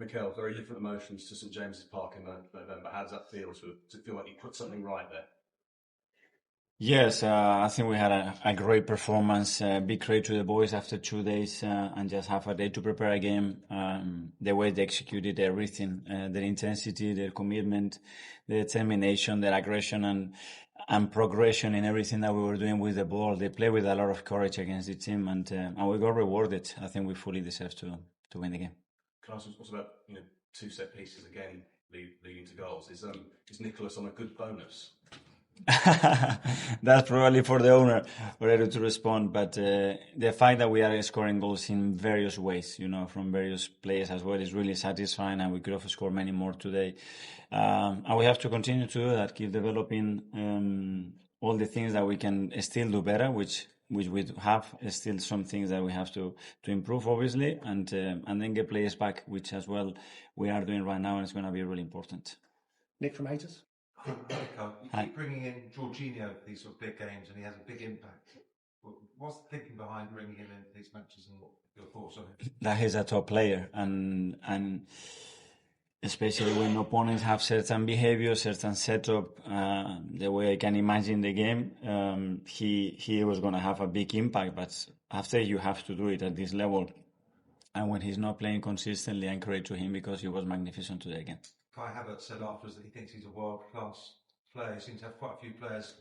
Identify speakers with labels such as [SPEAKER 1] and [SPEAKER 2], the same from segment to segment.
[SPEAKER 1] Mikel, very different emotions to St James's Park in November. How does that feel? Does it feel like you put something right there?
[SPEAKER 2] Yes, I think we had a great performance. Big credit to the boys after 2 days and just half a day to prepare a game. The way they executed everything, their intensity, their commitment, their determination, their aggression and progression in everything that we were doing with the ball. They played with a lot of courage against the team and we got rewarded. I think we fully deserve to win the game.
[SPEAKER 1] Can I ask also about two set pieces again leading to goals? Is Nicholas on a good bonus?
[SPEAKER 2] That's probably for the owner already to respond, but the fact that we are scoring goals in various ways, from various players as well, is really satisfying, and we could have scored many more today. And we have to continue to do that, keep developing all the things that we can still do better, which we have still some things that we have to improve, obviously, and then get players back, which as well we are doing right now, and it's going to be really important.
[SPEAKER 3] Nick from Haters.
[SPEAKER 4] You keep bringing in Jorginho for these sort of big games, and he has a big impact. What's the thinking behind bringing him into these matches, and what your thoughts on it?
[SPEAKER 2] That he's a top player, and especially when opponents have certain behavior, certain setup, the way I can imagine the game, he was going to have a big impact. But after you have to do it at this level, and when he's not playing consistently, I encourage to him because he was magnificent today again.
[SPEAKER 4] Kai Havertz said afterwards that he thinks he's a world-class player. He seems to have quite a few players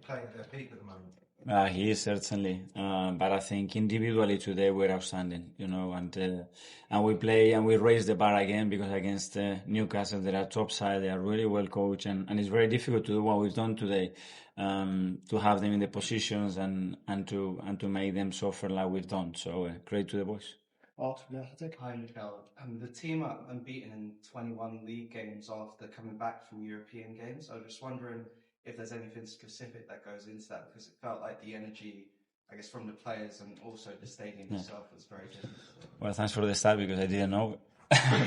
[SPEAKER 4] playing at their peak at the moment.
[SPEAKER 2] He is certainly, but I think individually today we're outstanding, and we play and we raise the bar again because against Newcastle they're a top side, they are really well coached, and it's very difficult to do what we've done today, to have them in the positions and to make them suffer like we've done. So great to the boys.
[SPEAKER 3] Art from Arteta.
[SPEAKER 5] Hi, Mikel. The team are unbeaten in 21 league games after coming back from European games. I was just wondering if there's anything specific that goes into that, because it felt like the energy, I guess, from the players and also the stadium itself was very different.
[SPEAKER 2] Well, thanks for the start because I didn't know.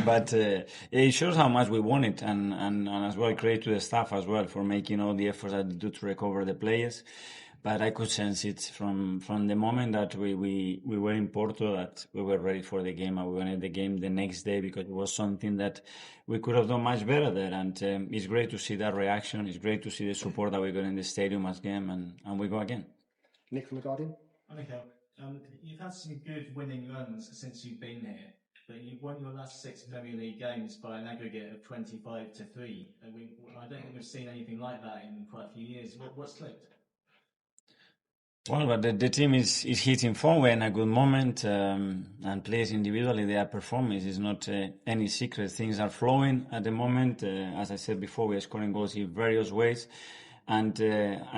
[SPEAKER 2] But it shows how much we want it, and as well credit to the staff as well for making all the efforts that they do to recover the players. But I could sense it from the moment that we were in Porto that we were ready for the game, and we wanted the game the next day because it was something that we could have done much better there. And it's great to see that reaction. It's great to see the support that we got in the stadium as game, and we go again.
[SPEAKER 3] Nick from The Guardian.
[SPEAKER 6] Okay, you've had some good winning runs since you've been here, but you've won your last 6 Premier League games by an aggregate of 25-3. I don't think we've seen anything like that in quite a few years. What's clicked?
[SPEAKER 2] Well, but the team is hitting form. We're in a good moment, and players individually, they are performing. It's not any secret. Things are flowing at the moment. As I said before, we are scoring goals in various ways, and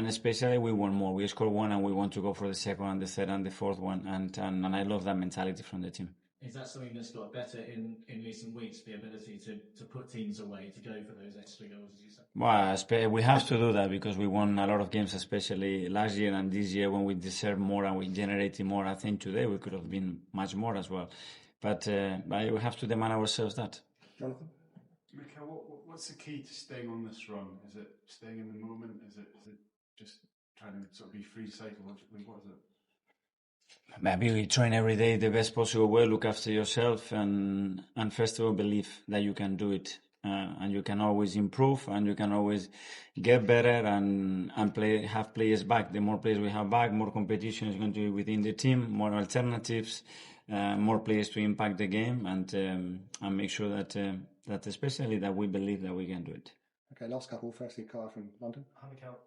[SPEAKER 2] especially we want more. We score one, and we want to go for the second and the third and the fourth one, and I love that mentality from the team.
[SPEAKER 6] Is that something that's got better in recent weeks, the ability to put teams away, to go for those extra goals, as you said?
[SPEAKER 2] Well, we have to do that because we won a lot of games, especially last year and this year when we deserve more and we generated more. I think today we could have been much more as well. But we have to demand ourselves that.
[SPEAKER 3] Jonathan?
[SPEAKER 7] Mikel, what's the key to staying on this run? Is it staying in the moment? Is it just trying to sort of be free psychologically? What is it?
[SPEAKER 2] Maybe we train every day the best possible way, look after yourself, and first of all, believe that you can do it. And you can always improve, and you can always get better and have players back. The more players we have back, more competition is going to be within the team, more alternatives, more players to impact the game, and make sure that especially that we believe that we can do it.
[SPEAKER 3] Okay, last couple. Firstly, Kyle from London.
[SPEAKER 8] Hi, Mikel.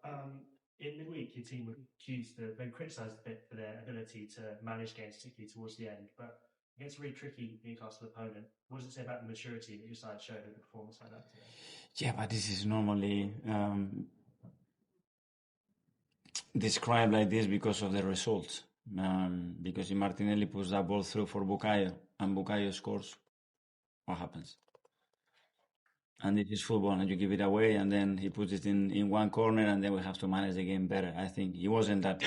[SPEAKER 8] In midweek, your team were criticised a bit for their ability to manage games, particularly towards the end. But against a really tricky Newcastle opponent, what does it say about the maturity that your side showed in a performance like that today?
[SPEAKER 2] Yeah, but this is normally described like this because of the results. Because if Martinelli puts that ball through for Bukayo and Bukayo scores, what happens? And it is football, and you give it away, and then he puts it in one corner, and then we have to manage the game better. I think it wasn't that.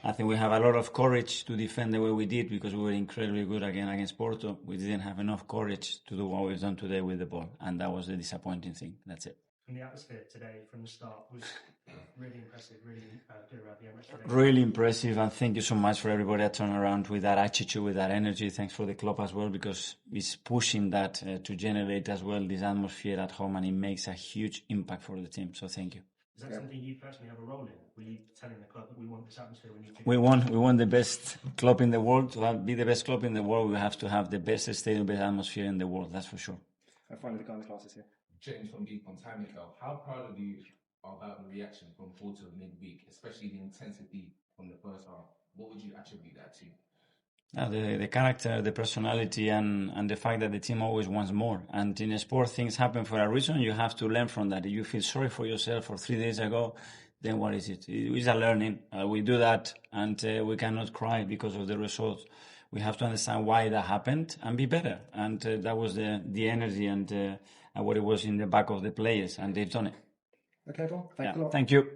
[SPEAKER 2] I think we have a lot of courage to defend the way we did because we were incredibly good again against Porto. We didn't have enough courage to do what we've done today with the ball, and that was the disappointing thing. That's it.
[SPEAKER 8] And the atmosphere today from the start was Really impressive, really good around the Emirates today.
[SPEAKER 2] Really impressive, and thank you so much for everybody that turned around with that attitude, with that energy. Thanks for the club as well, because it's pushing that to generate as well this atmosphere at home, and it makes a huge impact for the team. So thank you.
[SPEAKER 8] Is that something you personally have a role in? Were you telling the club that we want this atmosphere?
[SPEAKER 2] We want the best club in the world. To be the best club in the world, we have to have the best stadium, best atmosphere in the world. That's for sure.
[SPEAKER 3] And finally, the guy in the classes here.
[SPEAKER 9] James from Deep on Time, Mikel. How proud of you about the reaction from quarter of midweek, especially the intensity from the first half? What would you attribute that to?
[SPEAKER 2] The character, the personality, and the fact that the team always wants more. And in sport, things happen for a reason. You have to learn from that. If you feel sorry for yourself for 3 days ago, then what is it? It's a learning. We do that, and we cannot cry because of the results. We have to understand why that happened and be better. And that was the energy and what it was in the back of the players, and they've done it.
[SPEAKER 3] Okay, everyone. Thank you a lot.
[SPEAKER 2] Thank you.